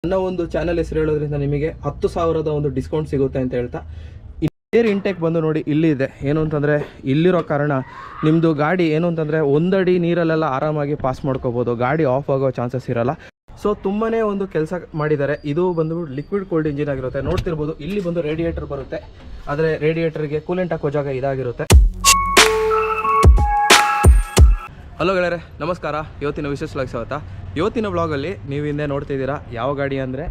ನನ್ನ ಒಂದು ಚಾನಲ್ ಹೆಸರು ಹೇಳೋದ್ರಿಂದ ನಿಮಗೆ 10,000 ಒಂದು ಡಿಸ್ಕೌಂಟ್ ಸಿಗುತ್ತೆ ಅಂತ ಹೇಳ್ತಾ, ಏರ್ ಇಂಟೇಕ್ ಬಂದು ನೋಡಿ ಇಲ್ಲಿದೆ. ಏನು ಅಂತಂದರೆ ಇಲ್ಲಿರೋ ಕಾರಣ ನಿಮ್ಮದು ಗಾಡಿ ಏನು ಅಂತಂದರೆ 1 ಅಡಿ ನೀರಲ್ಲೆಲ್ಲ ಆರಾಮಾಗಿ ಪಾಸ್ ಮಾಡ್ಕೋಬೋದು, ಗಾಡಿ ಆಫ್ ಆಗೋ ಚಾನ್ಸಸ್ ಇರಲ್ಲ. ಸೊ ತುಂಬಾ ಒಂದು ಕೆಲಸ ಮಾಡಿದ್ದಾರೆ. ಇದು ಬಂದು ಲಿಕ್ವಿಡ್ ಕೋಲ್ಡ್ ಇಂಜಿನ್ ಆಗಿರುತ್ತೆ. ನೋಡ್ತಿರ್ಬೋದು ಇಲ್ಲಿ ಬಂದು ರೇಡಿಯೇಟರ್ ಬರುತ್ತೆ, ಆದರೆ ರೇಡಿಯೇಟರ್ಗೆ ಕೂಲೆಂಟ್ ಹಾಕೋ ಜಾಗ ಇದಾಗಿರುತ್ತೆ. ಹಲೋ ಗೆಳೆಯರೆ, ನಮಸ್ಕಾರ. ಇವತ್ತಿನ ವಿಶೇಷ ಸ್ವಾಗತ. ಇವತ್ತಿನ ಬ್ಲಾಗಲ್ಲಿ ನೀವು ಹಿಂದೆ ನೋಡ್ತಿದ್ದೀರಾ ಯಾವ ಗಾಡಿ ಅಂದರೆ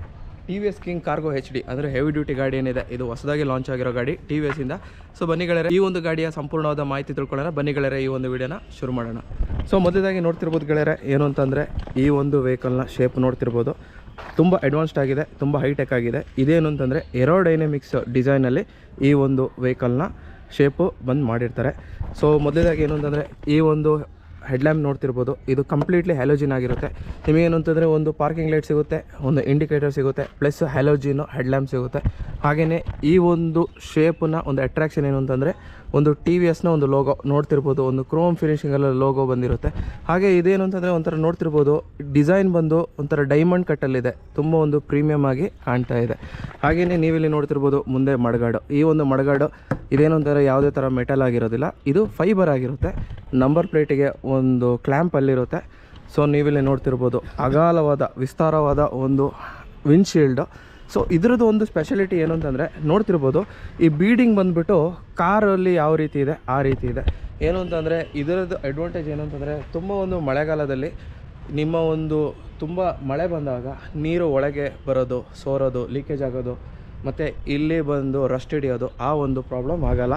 TVS ಕಿಂಗ್ ಕಾರ್ಗೋ HD, ಅಂದರೆ ಹೆವಿ ಡ್ಯೂಟಿ ಗಾಡಿ ಏನಿದೆ ಇದು ಹೊಸದಾಗಿ ಲಾಂಚ್ ಆಗಿರೋ ಗಾಡಿ TVS ಇಂದ. ಸೊ ಬನ್ನಿ ಗೆಳೆಯರೆ, ಈ ಒಂದು ಗಾಡಿಯ ಸಂಪೂರ್ಣವಾದ ಮಾಹಿತಿ ತಿಳ್ಕೊಳ್ಳೋಣ. ಬನ್ನಿ ಗೆಳೆಯರೆ, ಈ ಒಂದು ವಿಡಿಯೋನ ಶುರು ಮಾಡೋಣ. ಸೊ ಮೊದಲಾಗಿ ನೋಡ್ತಿರ್ಬೋದು ಗೆಳೆಯರೆ, ಏನು ಅಂತಂದರೆ ಈ ಒಂದು ವೆಹಿಕಲ್ನ ಶೇಪ್ ನೋಡ್ತಿರ್ಬೋದು, ತುಂಬ ಅಡ್ವಾನ್ಸ್ಡ್ ಆಗಿದೆ, ತುಂಬ ಹೈಟೆಕ್ ಆಗಿದೆ. ಇದೇನು ಅಂತಂದರೆ ಏರೋಡೈನಮಿಕ್ಸ್ ಡಿಸೈನಲ್ಲಿ ಈ ಒಂದು ವೆಹಿಕಲ್ನ ಶೇಪು ಬಂದು ಮಾಡಿರ್ತಾರೆ. ಸೊ ಮೊದಲಾಗಿ ಏನು ಅಂತಂದರೆ ಈ ಒಂದು ಹೆಡ್ಲ್ಯಾಂಪ್ ನೋಡ್ತಿರ್ಬೋದು, ಇದು ಕಂಪ್ಲೀಟ್ಲಿ ಹ್ಯಾಲೋಜಿನ್ ಆಗಿರುತ್ತೆ. ನಿಮಗೇನು ಅಂತಂದರೆ ಒಂದು ಪಾರ್ಕಿಂಗ್ ಲೈಟ್ ಸಿಗುತ್ತೆ, ಒಂದು ಇಂಡಿಕೇಟರ್ ಸಿಗುತ್ತೆ, ಪ್ಲಸ್ ಹ್ಯಾಲೋಜಿನ್ ಹೆಡ್ಲ್ಯಾಂಪ್ ಸಿಗುತ್ತೆ. ಹಾಗೆಯೇ ಈ ಒಂದು ಶೇಪನ್ನ ಒಂದು ಅಟ್ರಾಕ್ಷನ್ ಏನು ಅಂತಂದರೆ ಒಂದು TVSನ ಒಂದು ಲೋಗೋ ನೋಡ್ತಿರ್ಬೋದು, ಒಂದು ಕ್ರೋಮ್ ಫಿನಿಷಿಂಗಲ್ಲಿ ಲೋಗೋ ಬಂದಿರುತ್ತೆ. ಹಾಗೆ ಇದೇನು ಅಂತಂದರೆ ಒಂಥರ ನೋಡ್ತಿರ್ಬೋದು ಡಿಸೈನ್ ಬಂದು ಒಂಥರ ಡೈಮಂಡ್ ಕಟ್ಟಲ್ಲಿದೆ, ತುಂಬ ಒಂದು ಪ್ರೀಮಿಯಮ್ ಆಗಿ ಕಾಣ್ತಾ ಇದೆ. ಹಾಗೆಯೇ ನೀವಿಲ್ಲಿ ನೋಡ್ತಿರ್ಬೋದು ಮುಂದೆ ಮಡಗಾಡು. ಈ ಒಂದು ಮಡಗಾಡು ಇದೇನು ಅಂತಾರೆ ಯಾವುದೇ ಥರ ಮೆಟಲ್ ಆಗಿರೋದಿಲ್ಲ, ಇದು ಫೈಬರ್ ಆಗಿರುತ್ತೆ. ನಂಬರ್ ಪ್ಲೇಟಿಗೆ ಒಂದು ಕ್ಲ್ಯಾಂಪ್ ಅಲ್ಲಿರುತ್ತೆ. ಸೊ ನೀವಿಲ್ಲಿ ನೋಡ್ತಿರ್ಬೋದು ಅಗಾಲವಾದ ವಿಸ್ತಾರವಾದ ಒಂದು ವಿಂಡ್ಶೀಲ್ಡು. ಸೊ ಇದರದ್ದು ಒಂದು ಸ್ಪೆಷಾಲಿಟಿ ಏನು ಅಂತಂದರೆ ನೋಡ್ತಿರ್ಬೋದು, ಈ ಬೀಡಿಂಗ್ ಬಂದುಬಿಟ್ಟು ಕಾರಲ್ಲಿ ಯಾವ ರೀತಿ ಇದೆ ಆ ರೀತಿ ಇದೆ. ಏನು ಅಂತಂದರೆ ಇದರದ್ದು ಅಡ್ವಾಂಟೇಜ್ ಏನು ಅಂತಂದರೆ ತುಂಬ ಒಂದು ಮಳೆಗಾಲದಲ್ಲಿ ನಿಮ್ಮ ಒಂದು ತುಂಬ ಮಳೆ ಬಂದಾಗ ನೀರು ಒಳಗೆ ಬರೋದು, ಸೋರೋದು, ಲೀಕೇಜ್ ಆಗೋದು, ಮತ್ತು ಇಲ್ಲಿ ಬಂದು ರಸ್ಟ್ ಹಿಡಿಯೋದು, ಆ ಒಂದು ಪ್ರಾಬ್ಲಮ್ ಆಗಲ್ಲ.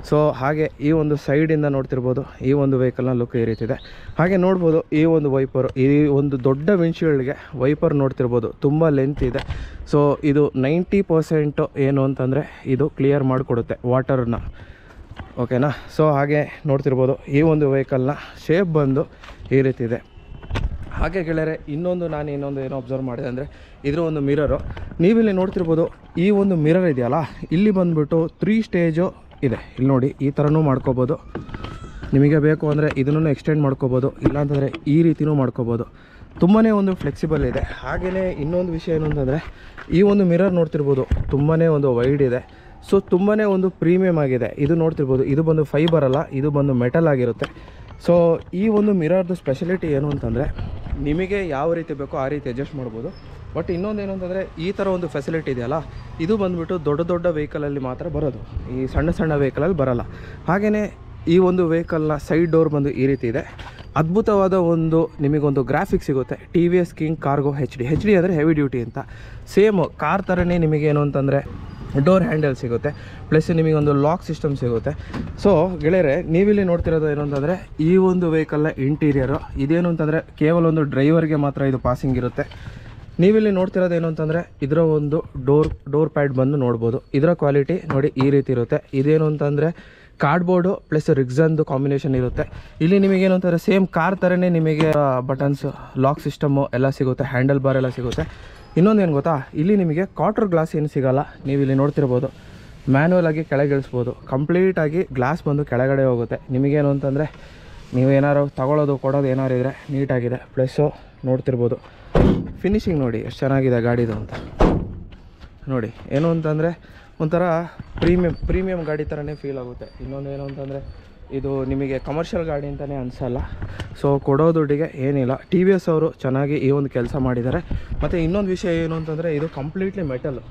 ಸೊ ಹಾಗೆ ಈ ಒಂದು ಸೈಡಿಂದ ನೋಡ್ತಿರ್ಬೋದು ಈ ಒಂದು ವೆಹಿಕಲ್ನ ಲುಕ್ ಈ ರೀತಿ ಇದೆ. ಹಾಗೆ ನೋಡ್ಬೋದು ಈ ಒಂದು ವೈಪರು, ಈ ಒಂದು ದೊಡ್ಡ ವಿಂಡ್ಶೀಲ್ಡ್ಗೆ ವೈಪರ್ ನೋಡ್ತಿರ್ಬೋದು ತುಂಬ ಲೆಂತ್ ಇದೆ. ಸೊ ಇದು 90% ಏನು ಅಂತಂದರೆ ಇದು ಕ್ಲಿಯರ್ ಮಾಡಿಕೊಡುತ್ತೆ ವಾಟರ್ನ, ಓಕೆನಾ. ಸೊ ಹಾಗೆ ನೋಡ್ತಿರ್ಬೋದು ಈ ಒಂದು ವೆಹಿಕಲ್ನ ಶೇಪ್ ಬಂದು ಈ ರೀತಿ ಇದೆ. ಹಾಗೆ ಗೆಳೆಯರೆ, ನಾನು ಇನ್ನೊಂದು ಏನೋ ಅಬ್ಸರ್ವ್ ಮಾಡಿದೆ ಅಂದರೆ ಇದರ ಒಂದು ಮಿರರು ನೀವಿಲ್ಲಿ ನೋಡ್ತಿರ್ಬೋದು. ಈ ಒಂದು ಮಿರರ್ ಇದೆಯಲ್ಲ, ಇಲ್ಲಿ ಬಂದುಬಿಟ್ಟು 3 ಸ್ಟೇಜು ಇದೆ. ಇಲ್ಲಿ ನೋಡಿ ಈ ಥರನೂ ಮಾಡ್ಕೋಬೋದು, ನಿಮಗೆ ಬೇಕು ಅಂದರೆ ಇದನ್ನು ಎಕ್ಸ್ಟೆಂಡ್ ಮಾಡ್ಕೋಬೋದು, ಇಲ್ಲಾಂತಂದರೆ ಈ ರೀತಿಯೂ ಮಾಡ್ಕೋಬೋದು. ತುಂಬಾ ಒಂದು ಫ್ಲೆಕ್ಸಿಬಲ್ ಇದೆ. ಹಾಗೆಯೇ ಇನ್ನೊಂದು ವಿಷಯ ಏನು ಅಂತಂದರೆ ಈ ಒಂದು ಮಿರರ್ ನೋಡ್ತಿರ್ಬೋದು ತುಂಬಾ ಒಂದು ವೈಡ್ ಇದೆ. ಸೊ ತುಂಬಾ ಒಂದು ಪ್ರೀಮಿಯಮ್ ಆಗಿದೆ. ಇದು ನೋಡ್ತಿರ್ಬೋದು, ಇದು ಬಂದು ಫೈಬರ್ ಅಲ್ಲ, ಇದು ಬಂದು ಮೆಟಲ್ ಆಗಿರುತ್ತೆ. ಸೊ ಈ ಒಂದು ಮಿರರ್ದು ಸ್ಪೆಷಾಲಿಟಿ ಏನು ಅಂತಂದರೆ ನಿಮಗೆ ಯಾವ ರೀತಿ ಬೇಕೋ ಆ ರೀತಿ ಅಡ್ಜಸ್ಟ್ ಮಾಡ್ಬೋದು. ಬಟ್ ಇನ್ನೊಂದೇನು ಅಂತಂದರೆ ಈ ಥರ ಒಂದು ಫೆಸಿಲಿಟಿ ಇದೆಯಲ್ಲ, ಇದು ಬಂದುಬಿಟ್ಟು ದೊಡ್ಡ ದೊಡ್ಡ ವೆಹಿಕಲಲ್ಲಿ ಮಾತ್ರ ಬರೋದು, ಈ ಸಣ್ಣ ಸಣ್ಣ ವೆಹಿಕಲಲ್ಲಿ ಬರೋಲ್ಲ. ಹಾಗೆಯೇ ಈ ಒಂದು ವೆಹಿಕಲ್ನ ಸೈಡ್ ಡೋರ್ ಬಂದು ಈ ರೀತಿ ಇದೆ. ಅದ್ಭುತವಾದ ಒಂದು ನಿಮಗೊಂದು ಗ್ರಾಫಿಕ್ಸ್ ಸಿಗುತ್ತೆ. TVS ಕಿಂಗ್ ಕಾರ್ಗೋ HD ಅಂದರೆ ಹೆವಿ ಡ್ಯೂಟಿ ಅಂತ. ಸೇಮ್ ಕಾರ್ ಥರನೇ ನಿಮಗೇನು ಅಂತಂದರೆ ಡೋರ್ ಹ್ಯಾಂಡಲ್ ಸಿಗುತ್ತೆ, ಪ್ಲಸ್ ನಿಮಗೊಂದು ಲಾಕ್ ಸಿಸ್ಟಮ್ ಸಿಗುತ್ತೆ. ಸೊ ಗೆಳೆಯರೆ, ನೀವಿಲ್ಲಿ ನೋಡ್ತಿರೋದು ಏನು ಅಂತಂದರೆ ಈ ಒಂದು ವೆಹಿಕಲ್ನ ಇಂಟೀರಿಯರು ಇದೇನು ಅಂತಂದರೆ ಕೇವಲ ಒಂದು ಡ್ರೈವರ್ಗೆ ಮಾತ್ರ ಇದು ಪಾಸಿಂಗ್ ಇರುತ್ತೆ. ನೀವಿಲ್ಲಿ ನೋಡ್ತಿರೋದು ಏನು ಅಂತಂದರೆ ಇದರ ಒಂದು ಡೋರ್ ಪ್ಯಾಡ್ ಬಂದು ನೋಡ್ಬೋದು. ಇದರ ಕ್ವಾಲಿಟಿ ನೋಡಿ ಈ ರೀತಿ ಇರುತ್ತೆ. ಇದೇನು ಅಂತಂದರೆ ಕಾರ್ಡ್ಬೋರ್ಡು ಪ್ಲಸ್ ರಿಕ್ಸನ್ದು ಕಾಂಬಿನೇಷನ್ ಇರುತ್ತೆ. ಇಲ್ಲಿ ನಿಮಗೇನು ಅಂತಂದರೆ ಸೇಮ್ ಕಾರ್ ಥರನೇ ನಿಮಗೆ ಬಟನ್ಸ್, ಲಾಕ್ ಸಿಸ್ಟಮು ಎಲ್ಲ ಸಿಗುತ್ತೆ, ಹ್ಯಾಂಡಲ್ ಬಾರ್ ಎಲ್ಲ ಸಿಗುತ್ತೆ. ಇನ್ನೊಂದು ಏನು ಗೊತ್ತಾ, ಇಲ್ಲಿ ನಿಮಗೆ ಕ್ವಾರ್ಟರ್ ಗ್ಲಾಸ್ ಏನು ಸಿಗೋಲ್ಲ. ನೀವು ಇಲ್ಲಿ ನೋಡ್ತಿರ್ಬೋದು ಮ್ಯಾನ್ಯಲ್ ಆಗಿ ಕೆಳಗೆ ಇಳಿಸ್ಬೋದು, ಕಂಪ್ಲೀಟಾಗಿ ಗ್ಲಾಸ್ ಬಂದು ಕೆಳಗಡೆ ಹೋಗುತ್ತೆ. ನಿಮಗೇನು ಅಂತಂದರೆ ನೀವು ಏನಾರು ತಗೊಳ್ಳೋದು ಕೊಡೋದು ಏನಾರು ಇದ್ದರೆ ನೀಟಾಗಿದೆ. ಪ್ಲಸ್ಸು ನೋಡ್ತಿರ್ಬೋದು ಫಿನಿಶಿಂಗ್ ನೋಡಿ ಎಷ್ಟು ಚೆನ್ನಾಗಿದೆ ಗಾಡಿದು ಅಂತ. ನೋಡಿ ಏನು ಅಂತಂದರೆ ಒಂಥರ ಪ್ರೀಮಿಯಮ್ ಗಾಡಿ ಥರನೇ ಫೀಲ್ ಆಗುತ್ತೆ. ಇನ್ನೊಂದು ಏನು ಅಂತಂದರೆ ಇದು ನಿಮಗೆ ಕಮರ್ಷಿಯಲ್ ಗಾಡಿ ಅಂತಲೇ ಅನಿಸಲ್ಲ. ಸೊ ಕೊಡೋ ದುಡ್ಡಿಗೆ ಏನಿಲ್ಲ. TVS ಅವರು ಚೆನ್ನಾಗಿ ಈ ಒಂದು ಕೆಲಸ ಮಾಡಿದ್ದಾರೆ. ಮತ್ತು ಇನ್ನೊಂದು ವಿಷಯ ಏನು ಅಂತಂದರೆ ಇದು ಕಂಪ್ಲೀಟ್ಲಿ ಮೆಟಲ್ಲು.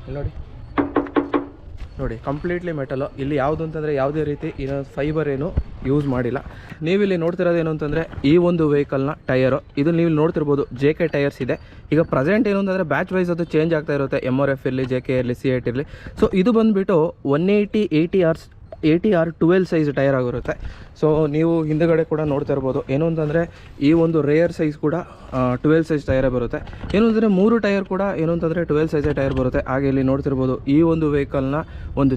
ನೋಡಿ ಕಂಪ್ಲೀಟ್ಲಿ ಮೆಟಲು. ಇಲ್ಲಿ ಯಾವುದು ಅಂತಂದರೆ ಯಾವುದೇ ರೀತಿ ಇನ್ನೊಂದು ಫೈಬರ್ ಏನು ಯೂಸ್ ಮಾಡಿಲ್ಲ. ನೀವಿಲ್ಲಿ ನೋಡ್ತಿರೋದೇನು ಅಂತಂದರೆ ಈ ಒಂದು ವೆಹಿಕಲ್ನ ಟಯರು, ಇದು ನೀವು ನೋಡ್ತಿರ್ಬೋದು JK ಟೈರ್ಸ್ ಇದೆ. ಈಗ ಪ್ರೆಸೆಂಟ್ ಏನು ಅಂತಂದರೆ ಬ್ಯಾಚ್ ವೈಸ್ ಅದು ಚೇಂಜ್ ಆಗ್ತಾ ಇರುತ್ತೆ, MRF ಇರಲಿ, JK ಇರಲಿ, C8 ಇರಲಿ. ಸೊ ಇದು ಬಂದುಬಿಟ್ಟು 180R 12 ಸೈಜ್ ಟೈರ್ ಆಗಿರುತ್ತೆ. ಸೊ ನೀವು ಹಿಂದುಗಡೆ ಕೂಡ ನೋಡ್ತಾ ಇರ್ಬೋದು. ಏನು ಅಂತಂದರೆ ಈ ಒಂದು ರೇಯರ್ ಸೈಜ್ ಕೂಡ 12 ಸೈಜ್ ಟೈರೇ ಬರುತ್ತೆ. ಏನು ಅಂತಂದರೆ 3 ಟೈರ್ ಕೂಡ ಏನು ಅಂತಂದರೆ 12 ಸೈಜ್ ಟೈರ್ ಬರುತ್ತೆ. ಹಾಗೆ ಇಲ್ಲಿ ನೋಡ್ತಿರ್ಬೋದು ಈ ಒಂದು ವೆಹಿಕಲ್ನ ಒಂದು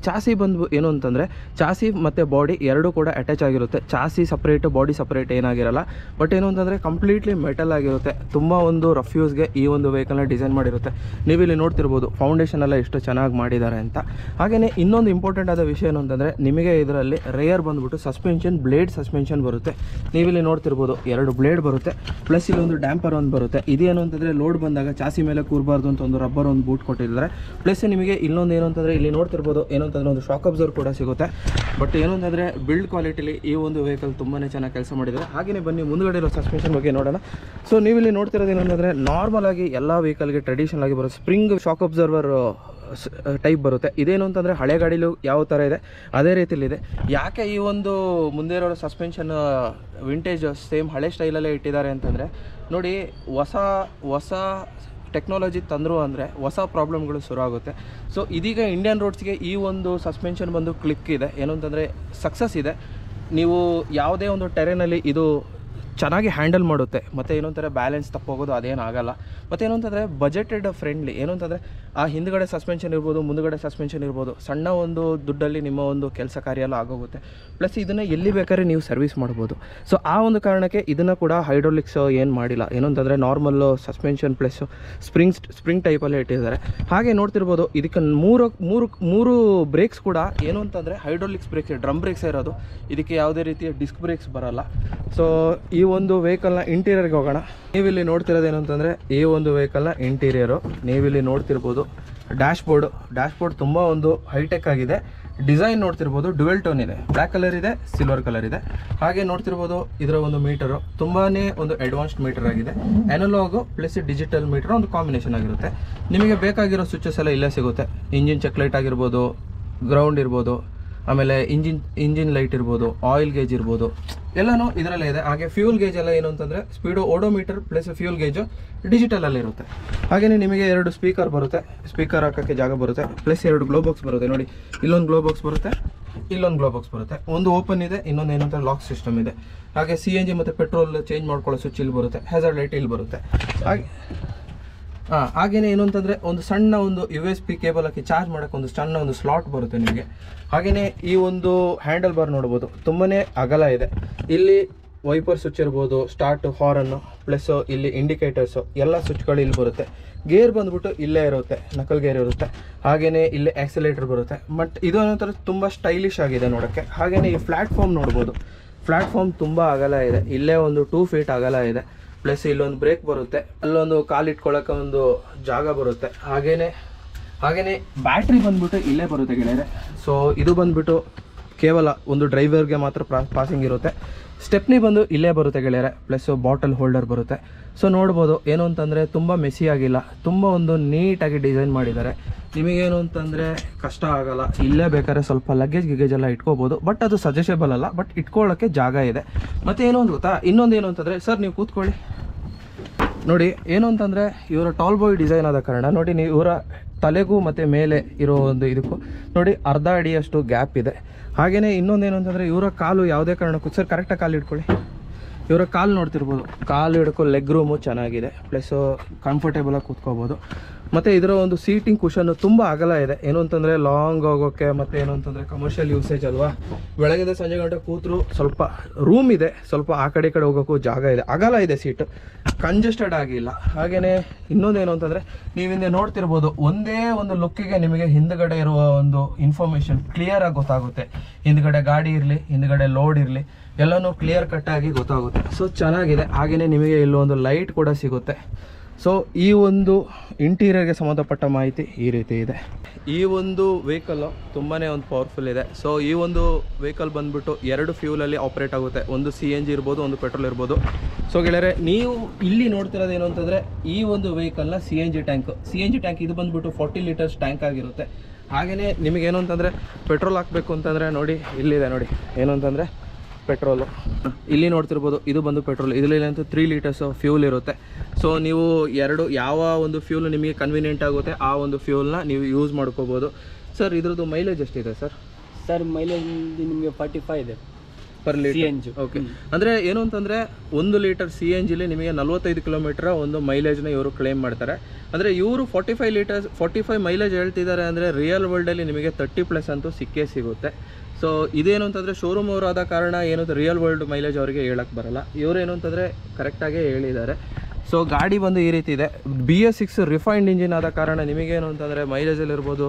ಚಾಸಿ ಬಂದು ಏನು ಅಂತಂದರೆ ಚಾಸಿ ಮತ್ತು ಬಾಡಿ ಎರಡೂ ಕೂಡ ಅಟ್ಯಾಚ್ ಆಗಿರುತ್ತೆ. ಚಾಸಿ ಸಪ್ರೇಟು, ಬಾಡಿ ಸಪ್ರೇಟ್ ಏನಾಗಿರಲ್ಲ. ಬಟ್ ಏನು ಅಂತಂದರೆ ಕಂಪ್ಲೀಟ್ಲಿ ಮೆಟಲ್ ಆಗಿರುತ್ತೆ. ತುಂಬ ಒಂದು ರಫ್ ಯೂಸ್ಗೆ ಈ ಒಂದು ವೆಹಿಕಲ್ನ ಡಿಸೈನ್ ಮಾಡಿರುತ್ತೆ. ನೀವಿಲ್ಲಿ ನೋಡ್ತಿರ್ಬೋದು ಫೌಂಡೇಶನ್ ಎಲ್ಲ ಎಷ್ಟು ಚೆನ್ನಾಗಿ ಮಾಡಿದ್ದಾರೆ ಅಂತ. ಹಾಗೆಯೇ ಇನ್ನೊಂದು ಇಂಪಾರ್ಟೆಂಟ್ ಆದ ವಿಷಯ ಏನು ಅಂತಂದರೆ ನಿಮಗೆ ಇದರಲ್ಲಿ ರೇಯರ್ ಬಂದುಬಿಟ್ಟು ಸಸ್ಪೆನ್ಷನ್ ಬ್ಲೇಡ್ ಸಸ್ಪೆನ್ಷನ್ ಬರುತ್ತೆ. ನೀವಿಲ್ಲಿ ನೋಡ್ತಿರ್ಬೋದು 2 ಬ್ಲೇಡ್ ಬರುತ್ತೆ, ಪ್ಲಸ್ ಇಲ್ಲೊಂದು ಡ್ಯಾಂಪರ್ ಒಂದು ಬರುತ್ತೆ. ಇದೇನು ಅಂತಂದರೆ ಲೋಡ್ ಬಂದಾಗ ಚಾಸಿ ಮೇಲೆ ಕೂರಬಾರ್ದು ಅಂತ ಒಂದು ರಬ್ಬರ್ ಒಂದು ಬೂಟ್ ಕೊಟ್ಟಿದ್ದಾರೆ. ಪ್ಲಸ್ ನಿಮಗೆ ಇಲ್ಲೊಂದು ಏನು ಅಂತಂದರೆ ಇಲ್ಲಿ ನೋಡ್ತಿರ್ಬೋದು ಏನು ಅಂತಂದರೆ ಒಂದು ಶಾಕ್ ಅಬ್ಸರ್ವ್ ಕೂಡ ಸಿಗುತ್ತೆ. ಬಟ್ ಏನು ಅಂತಂದರೆ ಬಿಲ್ಡ್ ಕ್ವಾಲಿಟಿಲಿ ಈ ಒಂದು ವೆಹಿಕಲ್ ತುಂಬಾ ಚೆನ್ನಾಗಿ ಕೆಲಸ ಮಾಡಿದ್ದಾರೆ. ಹಾಗೆಯೇ ಬನ್ನಿ ಮುಂದುಗಡೆ ಇರೋ ಸಸ್ಪೆನ್ಷನ್ ಬಗ್ಗೆ ನೋಡೋಣ. ಸೊ ನೀವಿಲ್ಲಿ ನೋಡ್ತಿರೋದು ಏನಂತಂದರೆ ನಾರ್ಮಲ್ ಆಗಿ ಎಲ್ಲ ವೆಹಿಕಲ್ಗೆ ಟ್ರೆಡಿಷನಲ್ ಆಗಿ ಬರೋ ಸ್ಪ್ರಿಂಗ್ ಶಾಕ್ ಅಬ್ಸರ್ವರ್ ಟೈಪ್ ಬರುತ್ತೆ. ಇದೇನು ಅಂತಂದರೆ ಹಳೆ ಗಾಡಿಲೂ ಯಾವ ಥರ ಇದೆ ಅದೇ ರೀತಿಲಿದೆ. ಯಾಕೆ ಈ ಒಂದು ಮುಂದೆ ಇರೋ ಸಸ್ಪೆನ್ಷನ್ ವಿಂಟೇಜ್ ಸೇಮ್ ಹಳೆ ಸ್ಟೈಲಲ್ಲೇ ಇಟ್ಟಿದ್ದಾರೆ ಅಂತಂದರೆ ನೋಡಿ, ಹೊಸ ಟೆಕ್ನಾಲಜಿ ತಂದರು ಅಂದರೆ ಹೊಸ ಪ್ರಾಬ್ಲಮ್ಗಳು ಶುರು ಆಗುತ್ತೆ. ಸೊ ಇದೀಗ ಇಂಡಿಯನ್ ರೋಡ್ಸ್ಗೆ ಈ ಒಂದು ಸಸ್ಪೆನ್ಷನ್ ಬಂದು ಕ್ಲಿಕ್ ಇದೆ, ಏನು ಅಂತಂದರೆ ಸಕ್ಸಸ್ ಇದೆ. ನೀವು ಯಾವುದೇ ಒಂದು ಟೆರೇನಲ್ಲಿ ಇದು ಚೆನ್ನಾಗಿ ಹ್ಯಾಂಡಲ್ ಮಾಡುತ್ತೆ. ಮತ್ತು ಏನು ಅಂತಾರೆ ಬ್ಯಾಲೆನ್ಸ್ ತಪ್ಪೋಗೋದು ಅದೇನಾಗಲ್ಲ. ಮತ್ತು ಏನು ಅಂತಂದರೆ ಬಜೆಟೆಡ್ ಫ್ರೆಂಡ್ಲಿ. ಏನು ಅಂತಂದರೆ ಆ ಹಿಂದುಗಡೆ ಸಸ್ಪೆನ್ಷನ್ ಇರ್ಬೋದು, ಮುಂದುಗಡೆ ಸಸ್ಪೆನ್ಷನ್ ಇರ್ಬೋದು, ಸಣ್ಣ ಒಂದು ದುಡ್ಡಲ್ಲಿ ನಿಮ್ಮ ಒಂದು ಕೆಲಸ ಕಾರ್ಯ ಎಲ್ಲ ಆಗೋಗುತ್ತೆ. ಪ್ಲಸ್ ಇದನ್ನು ಎಲ್ಲಿ ಬೇಕಾದ್ರೆ ನೀವು ಸರ್ವಿಸ್ ಮಾಡ್ಬೋದು. ಸೊ ಆ ಒಂದು ಕಾರಣಕ್ಕೆ ಇದನ್ನು ಕೂಡ ಹೈಡ್ರೋಲಿಕ್ಸ್ ಏನು ಮಾಡಿಲ್ಲ. ಏನು ಅಂತಂದರೆ ನಾರ್ಮಲ್ಲು ಸಸ್ಪೆನ್ಷನ್ ಪ್ಲಸ್ ಸ್ಪ್ರಿಂಗ್ ಟೈಪಲ್ಲೇ ಇಟ್ಟಿದ್ದಾರೆ. ಹಾಗೆ ನೋಡ್ತಿರ್ಬೋದು ಇದಕ್ಕೆ ಮೂರು ಬ್ರೇಕ್ಸ್ ಕೂಡ ಏನು ಅಂತಂದರೆ ಹೈಡ್ರೋಲಿಕ್ಸ್ ಬ್ರೇಕ್ಸ್, ಡ್ರಮ್ ಬ್ರೇಕ್ಸ್ ಇರೋದು. ಇದಕ್ಕೆ ಯಾವುದೇ ರೀತಿಯ ಡಿಸ್ಕ್ ಬ್ರೇಕ್ಸ್ ಬರೋಲ್ಲ. ಸೊ ಈ ಒಂದು ವೆಹಿಕಲ್ನ ಇಂಟೀರಿಯರ್ಗೆ ಹೋಗೋಣ. ನೀವಿಲ್ಲಿ ನೋಡ್ತಿರೋದು ಏನು ಅಂತಂದರೆ ಈ ಒಂದು ವೆಹಿಕಲ್ನ ಇಂಟೀರಿಯರು ನೀವಿಲ್ಲಿ ನೋಡ್ತಿರ್ಬೋದು. ಡ್ಯಾಶ್ಬೋರ್ಡ್ ತುಂಬ ಒಂದು ಹೈಟೆಕ್ ಆಗಿದೆ. ಡಿಸೈನ್ ನೋಡ್ತಿರ್ಬೋದು ಡ್ಯುವೆಲ್ ಟೋನ್ ಇದೆ, ಬ್ಲ್ಯಾಕ್ ಕಲರ್ ಇದೆ, ಸಿಲ್ವರ್ ಕಲರ್ ಇದೆ. ಹಾಗೆ ನೋಡ್ತಿರ್ಬೋದು ಇದರ ಒಂದು ಮೀಟರು ತುಂಬಾ ಒಂದು ಅಡ್ವಾನ್ಸ್ಡ್ ಮೀಟರ್ ಆಗಿದೆ. ಅನಲಾಗು ಪ್ಲಸ್ ಡಿಜಿಟಲ್ ಮೀಟರ್ ಒಂದು ಕಾಂಬಿನೇಷನ್ ಆಗಿರುತ್ತೆ. ನಿಮಗೆ ಬೇಕಾಗಿರೋ ಸ್ವಿಚಸ್ ಎಲ್ಲ ಇಲ್ಲೇ ಸಿಗುತ್ತೆ. ಇಂಜಿನ್ ಚೆಕ್ ಲೈಟ್ ಆಗಿರ್ಬೋದು, ಗ್ರೌಂಡ್ ಇರ್ಬೋದು, ಆಮೇಲೆ ಇಂಜಿನ್ ಲೈಟ್ ಇರ್ಬೋದು, ಆಯಿಲ್ ಗೇಜ್ ಇರ್ಬೋದು, ಎಲ್ಲನೂ ಇದರಲ್ಲೇ ಇದೆ. ಹಾಗೆ ಫ್ಯೂಲ್ ಗೇಜ್ ಎಲ್ಲ ಏನು ಅಂತಂದರೆ speedo odometer plus fuel gauge ಡಿಜಿಟಲಲ್ಲಿ ಇರುತ್ತೆ. ಹಾಗೆಯೇ ನಿಮಗೆ 2 ಸ್ಪೀಕರ್ ಬರುತ್ತೆ, ಸ್ಪೀಕರ್ ಹಾಕೋಕ್ಕೆ ಜಾಗ ಬರುತ್ತೆ. ಪ್ಲಸ್ 2 ಗ್ಲೋ ಬಾಕ್ಸ್ ಬರುತ್ತೆ. ನೋಡಿ ಇಲ್ಲೊಂದು ಗ್ಲೋ ಬಾಕ್ಸ್ ಬರುತ್ತೆ, ಇಲ್ಲೊಂದು ಗ್ಲೋ ಬಾಕ್ಸ್ ಬರುತ್ತೆ. ಒಂದು ಓಪನ್ ಇದೆ, ಇನ್ನೊಂದು ಏನಂತಾರೆ ಲಾಕ್ ಸಿಸ್ಟಮ್ ಇದೆ. ಹಾಗೆ CNG ಮತ್ತು ಪೆಟ್ರೋಲ್ ಚೇಂಜ್ ಮಾಡ್ಕೊಳ್ಳೋ ಸ್ವಿಚ್ ಇಲ್ಲಿ ಬರುತ್ತೆ, ಹ್ಯಾಜರ್ಡ್ ಲೈಟ್ ಇಲ್ಲಿ ಬರುತ್ತೆ. ಹಾಗೆಯೇ ಏನು ಅಂತಂದರೆ ಒಂದು ಸಣ್ಣ ಒಂದು USB ಕೇಬಲ್ ಹಾಕಿ ಚಾರ್ಜ್ ಮಾಡೋಕ್ಕೆ ಒಂದು ಸಣ್ಣ ಒಂದು ಸ್ಲಾಟ್ ಬರುತ್ತೆ ನಿಮಗೆ. ಹಾಗೆಯೇ ಈ ಒಂದು ಹ್ಯಾಂಡಲ್ ಬಾರ್ ನೋಡ್ಬೋದು ತುಂಬಾ ಅಗಲ ಇದೆ. ಇಲ್ಲಿ ವೈಪರ್ ಸ್ವಿಚ್ ಇರ್ಬೋದು, ಸ್ಟಾರ್ಟ್, ಹಾರನ್ನು, ಪ್ಲಸ್ ಇಲ್ಲಿ ಇಂಡಿಕೇಟರ್ಸು ಎಲ್ಲ ಸ್ವಿಚ್ಗಳು ಇಲ್ಲಿ ಬರುತ್ತೆ. ಗೇರ್ ಬಂದುಬಿಟ್ಟು ಇಲ್ಲೇ ಇರುತ್ತೆ, ನಕಲ್ ಗೇರ್ ಇರುತ್ತೆ. ಹಾಗೆಯೇ ಇಲ್ಲಿ ಆಕ್ಸಿಲೇಟರ್ ಬರುತ್ತೆ. ಬಟ್ ಇದು ಏನಂತಾರೆ ತುಂಬ ಸ್ಟೈಲಿಶ್ ಆಗಿದೆ ನೋಡೋಕ್ಕೆ. ಹಾಗೆಯೇ ಈ ಪ್ಲ್ಯಾಟ್ಫಾರ್ಮ್ ನೋಡ್ಬೋದು, ಪ್ಲ್ಯಾಟ್ಫಾರ್ಮ್ ತುಂಬ ಅಗಲ ಇದೆ. ಇಲ್ಲೇ ಒಂದು 2 ಫೀಟ್ ಅಗಲ ಇದೆ. ಪ್ಲಸ್ ಇಲ್ಲೊಂದು ಬ್ರೇಕ್ ಬರುತ್ತೆ, ಅಲ್ಲೊಂದು ಕಾಲಿಟ್ಕೊಳ್ಳೋಕೆ ಒಂದು ಜಾಗ ಬರುತ್ತೆ. ಹಾಗೆಯೇ ಬ್ಯಾಟ್ರಿ ಬಂದುಬಿಟ್ಟು ಇಲ್ಲೇ ಬರುತ್ತೆ ಗೆಳೆಯರೆ. ಸೊ ಇದು ಬಂದುಬಿಟ್ಟು ಕೇವಲ ಒಂದು ಡ್ರೈವರ್ಗೆ ಮಾತ್ರ ಪಾಸಿಂಗ್ ಇರುತ್ತೆ. ಸ್ಟೆಪ್ನಿ ಬಂದು ಇಲ್ಲೇ ಬರುತ್ತೆ ಗೆಳೆಯರೆ. ಪ್ಲಸ್ ಬಾಟಲ್ ಹೋಲ್ಡರ್ ಬರುತ್ತೆ. ಸೊ ನೋಡ್ಬೋದು ಏನು ಅಂತಂದರೆ ತುಂಬ ಮೆಸ್ಸಿ ಆಗಿಲ್ಲ, ತುಂಬ ಒಂದು ನೀಟಾಗಿ ಡಿಸೈನ್ ಮಾಡಿದ್ದಾರೆ. ನಿಮಗೇನು ಅಂತಂದರೆ ಕಷ್ಟ ಆಗಲ್ಲ. ಇಲ್ಲೇ ಬೇಕಾದ್ರೆ ಸ್ವಲ್ಪ ಲಗೇಜ್ ಎಲ್ಲ ಇಟ್ಕೋಬೋದು. ಬಟ್ ಅದು ಸಜೆಷಬಲ್ ಅಲ್ಲ, ಬಟ್ ಇಟ್ಕೊಳ್ಳೋಕ್ಕೆ ಜಾಗ ಇದೆ. ಮತ್ತು ಏನು ಅಂತ ಗೊತ್ತಾ, ಇನ್ನೊಂದು ಏನು ಅಂತಂದರೆ ಸರ್ ನೀವು ಕೂತ್ಕೊಳ್ಳಿ. ನೋಡಿ ಏನು ಅಂತಂದರೆ ಇವರ ಟಾಲ್ ಬಾಯ್ ಡಿಸೈನ್ ಆದ ಕಾರಣ ನೋಡಿ ನೀವು ಇವರ ತಲೆಗೂ ಮತ್ತು ಮೇಲೆ ಇರೋ ಒಂದು ಇದಕ್ಕೂ ನೋಡಿ ಅರ್ಧ ಅಡಿಯಷ್ಟು ಗ್ಯಾಪ್ ಇದೆ. ಹಾಗೆಯೇ ಇನ್ನೊಂದೇನು ಅಂತಂದರೆ ಇವರ ಕಾಲು ಯಾವುದೇ ಕಾರಣಕ್ಕೂ ಸರ್ ಕರೆಕ್ಟಾಗಿ ಕಾಲು ಇಟ್ಕೊಳ್ಳಿ. ಇವರ ಕಾಲು ನೋಡ್ತಿರ್ಬೋದು, ಕಾಲು ಹಿಡ್ಕೊ ಲೆಗ್ ರೂಮು ಚೆನ್ನಾಗಿದೆ. ಪ್ಲಸ್ಸು ಕಂಫರ್ಟೇಬಲಾಗಿ ಕೂತ್ಕೋಬೋದು. ಮತ್ತು ಇದರ ಒಂದು ಸೀಟಿಂಗ್ ಕುಷನ್ನು ತುಂಬ ಅಗಲ ಇದೆ. ಏನು ಅಂತಂದರೆ ಲಾಂಗ್ ಹೋಗೋಕ್ಕೆ ಮತ್ತು ಏನು ಅಂತಂದರೆ ಕಮರ್ಷಿಯಲ್ ಯೂಸೇಜ್ ಅಲ್ವಾ, ಬೆಳಗಿಂದ ಸಂಜೆ ಗಂಟೆ ಕೂತರು ಸ್ವಲ್ಪ ರೂಮ್ ಇದೆ, ಸ್ವಲ್ಪ ಆ ಕಡೆ ಈ ಕಡೆ ಹೋಗೋಕ್ಕೂ ಜಾಗ ಇದೆ, ಅಗಲ ಇದೆ ಸೀಟು, ಕಂಜೆಸ್ಟೆಡ್ ಆಗಿಲ್ಲ. ಹಾಗೆಯೇ ಇನ್ನೊಂದೇನು ಅಂತಂದರೆ ನೀವು ಹಿಂದೆ ನೋಡ್ತಿರ್ಬೋದು, ಒಂದೇ ಒಂದು ಲುಕ್ಕಿಗೆ ನಿಮಗೆ ಹಿಂದುಗಡೆ ಇರುವ ಒಂದು ಇನ್ಫಾರ್ಮೇಷನ್ ಕ್ಲಿಯರಾಗಿ ಗೊತ್ತಾಗುತ್ತೆ. ಹಿಂದುಗಡೆ ಗಾಡಿ ಇರಲಿ, ಹಿಂದುಗಡೆ ಲೋಡ್ ಇರಲಿ, ಎಲ್ಲನೂ ಕ್ಲಿಯರ್ ಕಟ್ಟಾಗಿ ಗೊತ್ತಾಗುತ್ತೆ. ಸೊ ಚೆನ್ನಾಗಿದೆ. ಹಾಗೆಯೇ ನಿಮಗೆ ಇಲ್ಲೊಂದು ಲೈಟ್ ಕೂಡ ಸಿಗುತ್ತೆ. ಸೊ ಈ ಒಂದು ಇಂಟೀರಿಯರ್ಗೆ ಸಂಬಂಧಪಟ್ಟ ಮಾಹಿತಿ ಈ ರೀತಿ ಇದೆ. ಈ ಒಂದು ವೆಹಿಕಲ್ಲು ತುಂಬಾ ಒಂದು ಪವರ್ಫುಲ್ ಇದೆ. ಸೊ ಈ ಒಂದು ವೆಹಿಕಲ್ ಬಂದುಬಿಟ್ಟು 2 ಫ್ಯೂಲಲ್ಲಿ ಆಪ್ರೇಟ್ ಆಗುತ್ತೆ. ಒಂದು CNG ಇರ್ಬೋದು, ಒಂದು ಪೆಟ್ರೋಲ್ ಇರ್ಬೋದು. ಸೊ ಗೆಳೆಯರೆ ನೀವು ಇಲ್ಲಿ ನೋಡ್ತಿರೋದು ಏನು ಅಂತಂದರೆ ಈ ಒಂದು ವೆಹಿಕಲ್ನ CNG ಟ್ಯಾಂಕ್ ಇದು ಬಂದುಬಿಟ್ಟು 40 ಲೀಟರ್ಸ್ ಟ್ಯಾಂಕ್ ಆಗಿರುತ್ತೆ. ಹಾಗೆಯೇ ನಿಮಗೇನು ಅಂತಂದರೆ ಪೆಟ್ರೋಲ್ ಹಾಕಬೇಕು ಅಂತಂದರೆ ನೋಡಿ ಇಲ್ಲಿದೆ, ನೋಡಿ ಏನು ಅಂತಂದರೆ ಪೆಟ್ರೋಲು ಇಲ್ಲಿ ನೋಡ್ತಿರ್ಬೋದು, ಇದು ಬಂದು ಪೆಟ್ರೋಲ್. ಇದರಲ್ಲಂತೂ 3 ಲೀಟರ್ಸ್ ಫ್ಯೂಲ್ ಇರುತ್ತೆ. ಸೊ ನೀವು ಯಾವ ಒಂದು ಫ್ಯೂಲ್ ನಿಮಗೆ ಕನ್ವೀನಿಯೆಂಟ್ ಆಗುತ್ತೆ ಆ ಒಂದು ಫ್ಯೂಲ್ನ ನೀವು ಯೂಸ್ ಮಾಡ್ಕೋಬೋದು. ಸರ್ ಇದ್ರದ್ದು ಮೈಲೇಜ್ ಎಷ್ಟಿದೆ ಸರ್? ಸರ್ ಮೈಲೇಜ್ ನಿಮಗೆ 45 ಇದೆ ಪರ್ ಲೀಟರ್. ಓಕೆ, ಅಂದರೆ ಏನು ಅಂತಂದರೆ 1 ಲೀಟರ್ CNGಲಿ ನಿಮಗೆ 45 ಕಿಲೋಮೀಟರ್ ಒಂದು ಮೈಲೇಜ್ನ ಇವರು ಕ್ಲೇಮ್ ಮಾಡ್ತಾರೆ. ಅಂದರೆ ಇವರು 45 ಮೈಲೇಜ್ ಹೇಳ್ತಿದ್ದಾರೆ ಅಂದರೆ ರಿಯಲ್ ವರ್ಲ್ಡಲ್ಲಿ ನಿಮಗೆ 30+ ಅಂತೂ ಸಿಕ್ಕೇ ಸಿಗುತ್ತೆ. ಸೊ ಇದೇನು ಅಂತಂದರೆ ಶೋರೂಮ್ ಅವರು ಆದ ಕಾರಣ ಏನು ರಿಯಲ್ ವರ್ಲ್ಡ್ ಮೈಲೇಜ್ ಅವರಿಗೆ ಹೇಳಕ್ಕೆ ಬರಲ್ಲ. ಇವರೇನು ಅಂತಂದರೆ ಕರೆಕ್ಟಾಗೇ ಹೇಳಿದ್ದಾರೆ. ಸೊ ಗಾಡಿ ಬಂದು ಈ ರೀತಿ ಇದೆ. BS6 ರಿಫೈನ್ಡ್ ಇಂಜಿನ್ ಆದ ಕಾರಣ ನಿಮಗೇನು ಅಂತಂದರೆ ಮೈಲೇಜಲ್ಲಿರ್ಬೋದು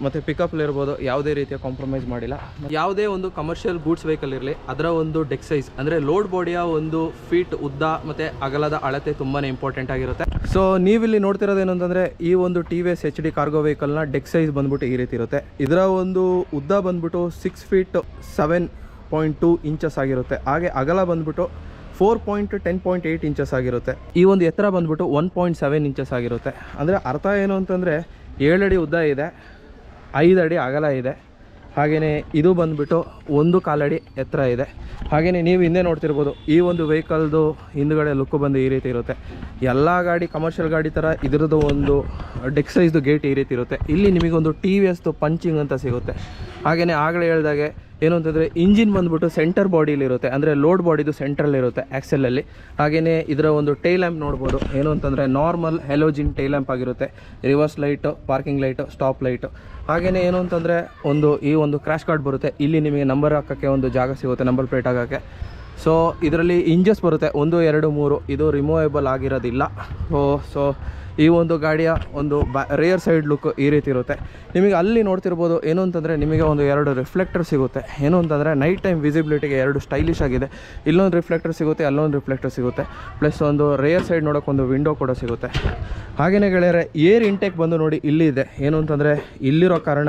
ಮತ್ತು ಪಿಕಪ್ಲಿ ಇರ್ಬೋದು, ಯಾವುದೇ ರೀತಿಯ ಕಾಂಪ್ರಮೈಸ್ ಮಾಡಿಲ್ಲ. ಯಾವುದೇ ಒಂದು ಕಮರ್ಷಿಯಲ್ ಗೂಡ್ಸ್ ವೆಹಿಕಲ್ ಇರಲಿ, ಅದರ ಒಂದು ಡೆಕ್ ಸೈಜ್ ಅಂದರೆ ಲೋಡ್ ಬಾಡಿಯ ಒಂದು ಫೀಟ್ ಉದ್ದ ಮತ್ತು ಅಗಲದ ಅಳತೆ ತುಂಬಾ ಇಂಪಾರ್ಟೆಂಟ್ ಆಗಿರುತ್ತೆ. ಸೊ ನೀವಿಲ್ಲಿ ನೋಡ್ತಿರೋದೇನು ಅಂತಂದರೆ ಈ ಒಂದು TVS HD ಕಾರ್ಗೋ ವೆಹಿಕಲ್ನ ಡೆಕ್ ಸೈಜ್ ಬಂದ್ಬಿಟ್ಟು ಈ ರೀತಿ ಇರುತ್ತೆ. ಇದರ ಒಂದು ಉದ್ದ ಬಂದ್ಬಿಟ್ಟು 6 feet 7.2 inches ಆಗಿರುತ್ತೆ. ಹಾಗೆ ಅಗಲ ಬಂದ್ಬಿಟ್ಟು 4.10.8 inches ಆಗಿರುತ್ತೆ. ಈ ಒಂದು ಎತ್ತರ ಬಂದ್ಬಿಟ್ಟು 1.7 inches ಆಗಿರುತ್ತೆ. ಅಂದರೆ ಅರ್ಥ ಏನು ಅಂತಂದರೆ 7 ಅಡಿ ಉದ್ದ ಇದೆ, 5 ಅಡಿ ಅಗಲ ಇದೆ, ಹಾಗೆಯೇ ಇದು ಬಂದ್ಬಿಟ್ಟು 1.25 ಅಡಿ ಎತ್ತರ ಇದೆ. ಹಾಗೆಯೇ ನೀವು ಹಿಂದೆ ನೋಡ್ತಿರ್ಬೋದು, ಈ ಒಂದು ವೆಹಿಕಲ್ದು ಹಿಂದುಗಡೆ ಲುಕ್ ಬಂದು ಈ ರೀತಿ ಇರುತ್ತೆ. ಎಲ್ಲ ಗಾಡಿ ಕಮರ್ಷಿಯಲ್ ಗಾಡಿ ಥರ ಇದರದ್ದು ಒಂದು ಡೆಕ್ ಸೈಜ್ದು ಗೇಟ್ ಈ ರೀತಿ ಇರುತ್ತೆ. ಇಲ್ಲಿ ನಿಮಗೊಂದು TVSದು ಪಂಚಿಂಗ್ ಅಂತ ಸಿಗುತ್ತೆ. ಹಾಗೆಯೇ ಆಗಲೇ ಹೇಳ್ದಾಗೆ ಏನು ಅಂತಂದರೆ ಇಂಜಿನ್ ಬಂದ್ಬಿಟ್ಟು ಸೆಂಟರ್ ಬಾಡಿಲಿರುತ್ತೆ, ಅಂದರೆ ಲೋಡ್ ಬಾಡಿದು ಸೆಂಟ್ರಲ್ಲಿರುತ್ತೆ ಆ್ಯಕ್ಸೆಲಲ್ಲಿ. ಹಾಗೆಯೇ ಇದರ ಒಂದು ಟೈಲ್ ಲ್ಯಾಂಪ್ ನೋಡ್ಬೋದು. ಏನು ಅಂತಂದರೆ ನಾರ್ಮಲ್ ಹೆಲೋಜಿನ್ ಟೈಲ್ ಲ್ಯಾಂಪ್ ಆಗಿರುತ್ತೆ. Reverse light, parking light, stop light. ಹಾಗೆಯೇ ಏನು ಅಂತಂದರೆ ಈ ಒಂದು ಕ್ರ್ಯಾಶ್ ಕಾರ್ಡ್ ಬರುತ್ತೆ. ಇಲ್ಲಿ ನಿಮಗೆ ನಂಬರ್ ಹಾಕೋಕ್ಕೆ ಒಂದು ಜಾಗ ಸಿಗುತ್ತೆ, ನಂಬರ್ ಪ್ಲೇಟ್ ಹಾಕೋಕ್ಕೆ. ಸೊ ಇದರಲ್ಲಿ ಇಂಜಸ್ ಬರುತ್ತೆ 1, 2, 3. ಇದು ರಿಮೂವೇಬಲ್ ಆಗಿರೋದಿಲ್ಲ. ಸೊ ಈ ಒಂದು ಗಾಡಿಯ ಒಂದು ರೇರ್ ಸೈಡ್ ಲುಕ್ ಈ ರೀತಿ ಇರುತ್ತೆ. ನಿಮಗೆ ಅಲ್ಲಿ ನೋಡ್ತಿರ್ಬೋದು, ಏನು ಅಂತಂದರೆ ನಿಮಗೆ ಒಂದು 2 ರಿಫ್ಲೆಕ್ಟರ್ ಸಿಗುತ್ತೆ. ಏನು ಅಂತಂದರೆ ನೈಟ್ ಟೈಮ್ ವಿಸಿಬಿಲಿಟಿಗೆ 2 ಸ್ಟೈಲಿಶ್ ಆಗಿದೆ. ಇಲ್ಲೊಂದು ರಿಫ್ಲೆಕ್ಟರ್ ಸಿಗುತ್ತೆ, ಅಲ್ಲೊಂದು ರಿಫ್ಲೆಕ್ಟರ್ ಸಿಗುತ್ತೆ. ಪ್ಲಸ್ ಒಂದು ರೇರ್ ಸೈಡ್ ನೋಡೋಕೆ ಒಂದು ವಿಂಡೋ ಕೂಡ ಸಿಗುತ್ತೆ. ಹಾಗೆಯೇ ಗೆಳೆಯರೆ, ಏರ್ ಇಂಟೇಕ್ ಬಂದು ನೋಡಿ ಇಲ್ಲಿ ಇದೆ. ಏನು ಅಂತಂದರೆ ಇಲ್ಲಿರೋ ಕಾರಣ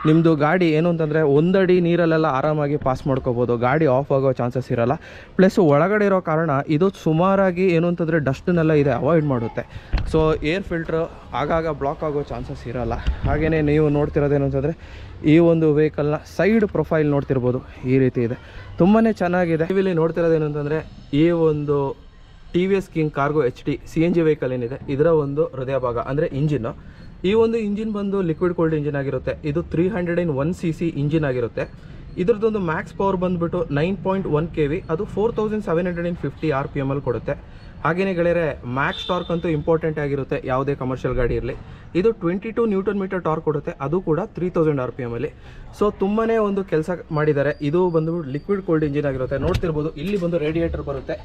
ನಿಮ್ಮದು ಗಾಡಿ ಏನು ಅಂತಂದರೆ 1 ಅಡಿ ನೀರಲ್ಲೆಲ್ಲ ಆರಾಮಾಗಿ ಪಾಸ್ ಮಾಡ್ಕೋಬೋದು, ಗಾಡಿ ಆಫ್ ಆಗೋ ಚಾನ್ಸಸ್ ಇರೋಲ್ಲ. ಪ್ಲಸ್ ಒಳಗಡೆ ಇರೋ ಕಾರಣ ಇದು ಸುಮಾರಾಗಿ ಏನು ಅಂತಂದರೆ ಡಸ್ಟನ್ನೆಲ್ಲ ಇದೆ ಅವಾಯ್ಡ್ ಮಾಡುತ್ತೆ. ಸೊ ಏರ್ ಫಿಲ್ಟ್ರ್ ಆಗಾಗ ಬ್ಲಾಕ್ ಆಗೋ ಚಾನ್ಸಸ್ ಇರೋಲ್ಲ. ಹಾಗೆಯೇ ನೀವು ನೋಡ್ತಿರೋದೇನು ಅಂತಂದರೆ ಈ ಒಂದು ವೆಹಿಕಲ್ನ ಸೈಡ್ ಪ್ರೊಫೈಲ್ ನೋಡ್ತಿರ್ಬೋದು, ಈ ರೀತಿ ಇದೆ, ತುಂಬಾ ಚೆನ್ನಾಗಿದೆ. ಇಲ್ಲಿ ನೋಡ್ತಿರೋದೇನು ಅಂತಂದರೆ ಈ ಒಂದು TVS king cargo HD CNG vehicle ಏನಿದೆ, ಇದರ ಒಂದು ಹೃದಯ ಭಾಗ ಅಂದರೆ ಇಂಜಿನ್ನು. ಈ ಒಂದು ಇಂಜಿನ್ ಬಂದು ಲಿಕ್ವಿಡ್ ಕೋಲ್ಡ್ ಇಂಜಿನ್ ಆಗಿರುತ್ತೆ. ಇದು 301 cc ಇಂಜಿನ್ ಆಗಿರುತ್ತೆ. ಇದರದ್ದೊಂದು ಮ್ಯಾಕ್ಸ್ ಪವರ್ ಬಂದುಬಿಟ್ಟು 9.1 kV, ಅದು 4750 RPM ಅಲ್ಲಿ ಕೊಡುತ್ತೆ. ಹಾಗೆಯೇ ಗೆಳೆಯರೆ, ಮ್ಯಾಕ್ಸ್ ಟಾರ್ಕ್ ಅಂತೂ ಇಂಪಾರ್ಟೆಂಟ್ ಆಗಿರುತ್ತೆ ಯಾವುದೇ ಕಮರ್ಷಿಯಲ್ ಗಾಡಿ ಇರಲಿ. ಇದು 22 Nm ಟಾರ್ಕ್ ಕೊಡುತ್ತೆ, ಅದು ಕೂಡ 3000 RPM ಅಲ್ಲಿ. ಸೊ ತುಂಬಾ ಒಂದು ಕೆಲಸ ಮಾಡಿದ್ದಾರೆ. ಇದು ಬಂದುಬಿಟ್ಟು ಲಿಕ್ವಿಡ್ ಕೋಲ್ಡ್ ಇಂಜಿನ್ ಆಗಿರುತ್ತೆ. ನೋಡ್ತಿರ್ಬೋದು, ಇಲ್ಲಿ ಬಂದು ರೇಡಿಯೇಟರ್ ಬರುತ್ತೆ,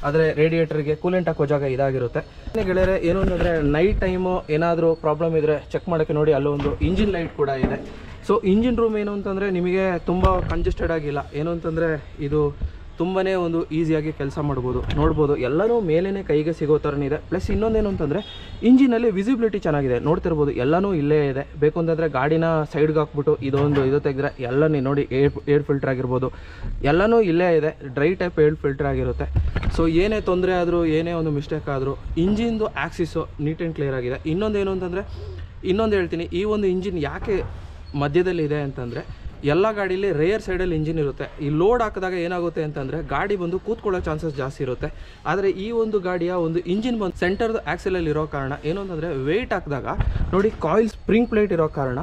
ಆದರೆ ರೇಡಿಯೇಟರ್ಗೆ ಕೂಲೆಂಟ್ ಹಾಕೋ ಜಾಗ ಇದಾಗಿರುತ್ತೆ. ಗೆಳೆಯರೆ, ಏನು ಅಂತಂದರೆ ನೈಟ್ ಟೈಮು ಏನಾದರೂ ಪ್ರಾಬ್ಲಮ್ ಇದ್ದರೆ ಚೆಕ್ ಮಾಡೋಕ್ಕೆ ನೋಡಿ, ಅಲ್ಲೊಂದು ಇಂಜಿನ್ ಲೈಟ್ ಕೂಡ ಇದೆ. ಸೊ ಇಂಜಿನ್ ರೂಮ್ ಏನು ಅಂತಂದರೆ ನಿಮಗೆ ತುಂಬ ಕಂಜೆಸ್ಟೆಡ್ ಆಗಿಲ್ಲ. ಏನು ಅಂತಂದರೆ ಇದು ತುಂಬಾ ಒಂದು ಈಸಿಯಾಗಿ ಕೆಲಸ ಮಾಡ್ಬೋದು. ನೋಡ್ಬೋದು, ಎಲ್ಲನೂ ಮೇಲೇ ಕೈಗೆ ಸಿಗೋ ಥರನೇ ಇದೆ. ಪ್ಲಸ್ ಇನ್ನೊಂದೇನು ಅಂತಂದರೆ ಇಂಜಿನಲ್ಲಿ ವಿಸಿಬಿಲಿಟಿ ಚೆನ್ನಾಗಿದೆ. ನೋಡ್ತಿರ್ಬೋದು, ಎಲ್ಲನೂ ಇಲ್ಲೇ ಇದೆ. ಬೇಕು ಅಂತಂದರೆ ಗಾಡಿನ ಸೈಡ್ಗೆ ಹಾಕ್ಬಿಟ್ಟು ಇದು ತೆಗೆದ್ರೆ ಎಲ್ಲನೇ ನೋಡಿ, ಏರ್ ಫಿಲ್ಟರ್ ಆಗಿರ್ಬೋದು, ಎಲ್ಲನೂ ಇಲ್ಲೇ ಇದೆ. ಡ್ರೈ ಟೈಪ್ ಏರ್ ಫಿಲ್ಟರ್ ಆಗಿರುತ್ತೆ. ಸೊ ಏನೇ ತೊಂದರೆ ಆದರೂ, ಏನೇ ಒಂದು ಮಿಸ್ಟೇಕ್ ಆದರೂ ಇಂಜಿನ್ದು ಆಕ್ಸಿಸು ನೀಟ್ ಆ್ಯಂಡ್ ಕ್ಲಿಯರ್ ಆಗಿದೆ. ಇನ್ನೊಂದೇನು ಅಂತಂದರೆ, ಇನ್ನೊಂದು ಹೇಳ್ತೀನಿ, ಈ ಒಂದು ಇಂಜಿನ್ ಯಾಕೆ ಮಧ್ಯದಲ್ಲಿದೆ ಅಂತಂದರೆ, ಎಲ್ಲ ಗಾಡೀಲಿ ರೇಯರ್ ಸೈಡಲ್ಲಿ ಇಂಜಿನ್ ಇರುತ್ತೆ. ಈ ಲೋಡ್ ಹಾಕಿದಾಗ ಏನಾಗುತ್ತೆ ಅಂತಂದರೆ ಗಾಡಿ ಬಂದು ಕೂತ್ಕೊಳ್ಳೋ ಚಾನ್ಸಸ್ ಜಾಸ್ತಿ ಇರುತ್ತೆ. ಆದರೆ ಈ ಒಂದು ಗಾಡಿಯ ಒಂದು ಇಂಜಿನ್ ಬಂದು ಸೆಂಟರ್ದು ಆ್ಯಕ್ಸೆಲಲ್ಲಿ ಇರೋ ಕಾರಣ ಏನು ಅಂತಂದರೆ ವೆಯ್ಟ್ ಹಾಕಿದಾಗ ನೋಡಿ, ಕಾಯಿಲ್ ಸ್ಪ್ರಿಂಗ್ ಪ್ಲೇಟ್ ಇರೋ ಕಾರಣ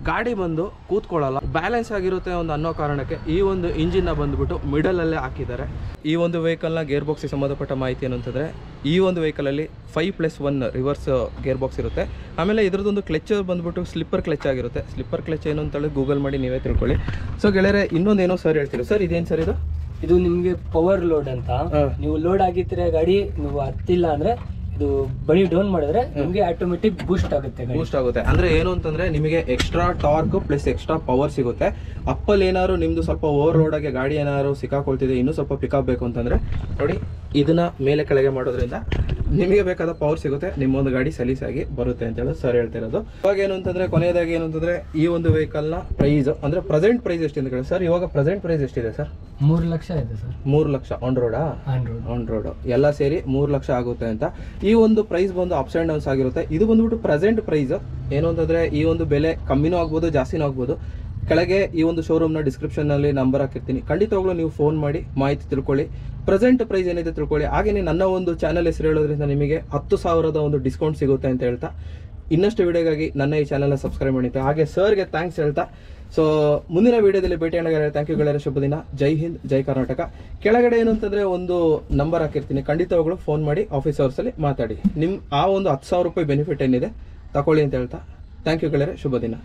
ಗಾಡಿ ಬಂದು ಕೂತ್ಕೊಳ್ಳಲ್ಲ, ಬ್ಯಾಲೆನ್ಸ್ ಆಗಿರುತ್ತೆ ಒಂದು ಅನ್ನೋ ಕಾರಣಕ್ಕೆ ಈ ಒಂದು ಇಂಜಿನ್ನ ಬಂದುಬಿಟ್ಟು ಮಿಡಲಲ್ಲೇ ಹಾಕಿದ್ದಾರೆ. ಈ ಒಂದು ವೆಹಿಕಲ್ನ ಗೇರ್ ಬಾಕ್ಸಿಗೆ ಸಂಬಂಧಪಟ್ಟ ಮಾಹಿತಿ ಏನು ಅಂತಂದರೆ, ಈ ಒಂದು ವೆಹಿಕಲಲ್ಲಿ 5+1 ರಿವರ್ಸ್ ಗೇರ್ ಬಾಕ್ಸ್ ಇರುತ್ತೆ. ಆಮೇಲೆ ಇದರದೊಂದು ಕ್ಲಚ್ ಬಂದುಬಿಟ್ಟು ಸ್ಲಿಪ್ಪರ್ ಕ್ಲಚ್ ಆಗಿರುತ್ತೆ. ಸ್ಲಿಪ್ಪರ್ ಕ್ಲಚ್ ಏನು ಅಂತೇಳಿ ಗೂಗಲ್ ಮಾಡಿ ನೀವೇ ತಿಳ್ಕೊಳ್ಳಿ. ಸೊ ಗೆಳೆಯರೆ, ಇನ್ನೊಂದೇನೋ ಸರ್ ಹೇಳ್ತೀರಿ. ಸರ್ ಇದೇನು ಸರ್ ಇದು ನಿಮಗೆ ಪವರ್ ಲೋಡ್ ಅಂತ. ನೀವು ಲೋಡ್ ಆಗಿದ್ರೆ ಗಾಡಿ ನೀವು ಹತ್ತಿಲ್ಲ ಅಂದರೆ ಇದು ಬಡಿ ಡೌನ್ ಮಾಡಿದ್ರೆ ನಿಮಗೆ ಆಟೋಮೆಟಿಕ್ ಬೂಸ್ಟ್ ಆಗುತ್ತೆ. ಅಂದ್ರೆ ಏನು ಅಂತಂದ್ರೆ ನಿಮಗೆ extra torque plus extra power ಸಿಗುತ್ತೆ. ಅಪ್ಪಲ್ಲಿ ಏನಾದ್ರು ನಿಮ್ದು ಸ್ವಲ್ಪ ಓವರ್ ರೋಡ್ ಆಗಿ ಗಾಡಿ ಏನಾದ್ರು ಸಿಕ್ಕಾಕೊಳ್ತಿದೆ, ಇನ್ನೂ ಸ್ವಲ್ಪ ಪಿಕಪ್ ಬೇಕು ಅಂತಂದ್ರೆ ನೋಡಿ, ಇದನ್ನ ಮೇಲೆ ಕೆಳಗೆ ಮಾಡೋದ್ರಿಂದ ನಿಮಗೆ ಬೇಕಾದ ಪವರ್ ಸಿಗುತ್ತೆ, ನಿಮ್ಮೊಂದು ಗಾಡಿ ಸಲೀಸಾಗಿ ಬರುತ್ತೆ ಅಂತ ಹೇಳಿ ಸರ್ ಹೇಳ್ತಿರೋದು. ಇವಾಗ ಏನು ಅಂತಂದ್ರೆ, ಕೊನೆಯದಾಗಿ ಏನು ಅಂತಂದ್ರೆ, ಈ ಒಂದು ವೆಹಿಕಲ್ ನ ಪ್ರೈಸ್ ಅಂದ್ರೆ ಪ್ರೆಸೆಂಟ್ ಪ್ರೈಸ್ ಎಷ್ಟಿದೆ ಅಂತ ಸರ್? ಇವಾಗ ಪ್ರೆಸೆಂಟ್ ಪ್ರೈಸ್ ಎಷ್ಟಿದೆ ಸರ್? 3 ಲಕ್ಷ ಇದೆ ಸರ್. 3 ಲಕ್ಷ ಆನ್ ರೋಡ್ ಎಲ್ಲ ಸೇರಿ 3 ಲಕ್ಷ ಆಗುತ್ತೆ ಅಂತ. ಈ ಒಂದು ಪ್ರೈಸ್ ಬಂದು ಅಪ್ಸ್ ಅಂಡ್ ಡೌನ್ಸ್ ಆಗಿರುತ್ತೆ. ಇದು ಬಂದ್ಬಿಟ್ಟು ಪ್ರೆಸೆಂಟ್ ಪ್ರೈಸ್. ಏನು ಅಂತಂದ್ರೆ ಈ ಒಂದು ಬೆಲೆ ಕಮ್ಮಿನೂ ಆಗ್ಬೋದು, ಜಾಸ್ತಿನೂ ಆಗ್ಬೋದು. ಕೆಳಗೆ ಈ ಒಂದು ಶೋರೂಮ್ನ ಡಿಸ್ಕ್ರಿಪ್ಷನ್ನಲ್ಲಿ ನಂಬರ್ ಹಾಕಿರ್ತೀನಿ, ಖಂಡಿತವಾಗ್ಲೂ ನೀವು ಫೋನ್ ಮಾಡಿ ಮಾಹಿತಿ ತಿಳ್ಕೊಳ್ಳಿ, ಪ್ರೆಸೆಂಟ್ ಪ್ರೈಸ್ ಏನಿದೆ ತಿಳ್ಕೊಳ್ಳಿ. ಹಾಗೆಯೇ ನನ್ನ ಒಂದು ಚಾನಲ್ ಹೆಸರು ಹೇಳೋದ್ರಿಂದ ನಿಮಗೆ 10,000 ಒಂದು ಡಿಸ್ಕೌಂಟ್ ಸಿಗುತ್ತೆ ಅಂತ ಹೇಳ್ತಾ, ಇನ್ನಷ್ಟು ವಿಡಿಯೋಗಾಗಿ ನನ್ನ ಈ ಚಾನಲ್ನ ಸಬ್ಸ್ಕ್ರೈಬ್ ಮಾಡಿತ್ತು. ಹಾಗೆ ಸರ್ಗೆ ಥ್ಯಾಂಕ್ಸ್ ಹೇಳ್ತಾ, ಸೊ ಮುಂದಿನ ವಿಡಿಯೋದಲ್ಲಿ ಭೇಟಿಯಾಗ. ಥ್ಯಾಂಕ್ ಯು ಗೆಳೆಯರೆ, ಶುಭ ದಿನ, ಜೈ ಹಿಂದ್, ಜೈ ಕರ್ನಾಟಕ. ಕೆಳಗಡೆ ಏನು ಅಂತಂದರೆ ಒಂದು ನಂಬರ್ ಹಾಕಿರ್ತೀನಿ, ಖಂಡಿತವಾಗ್ಲೂ ಫೋನ್ ಮಾಡಿ ಆಫೀಸ್ ಅವರ್ಸಲ್ಲಿ ಮಾತಾಡಿ. ನಿಮ್ಮ ಆ ಒಂದು 10,000 ರೂಪಾಯಿ ಬೆನಿಫಿಟ್ ಏನಿದೆ ತಗೊಳ್ಳಿ ಅಂತ ಹೇಳ್ತಾ, ಥ್ಯಾಂಕ್ ಯು ಗೆಳೆಯರೆ, ಶುಭ ದಿನ.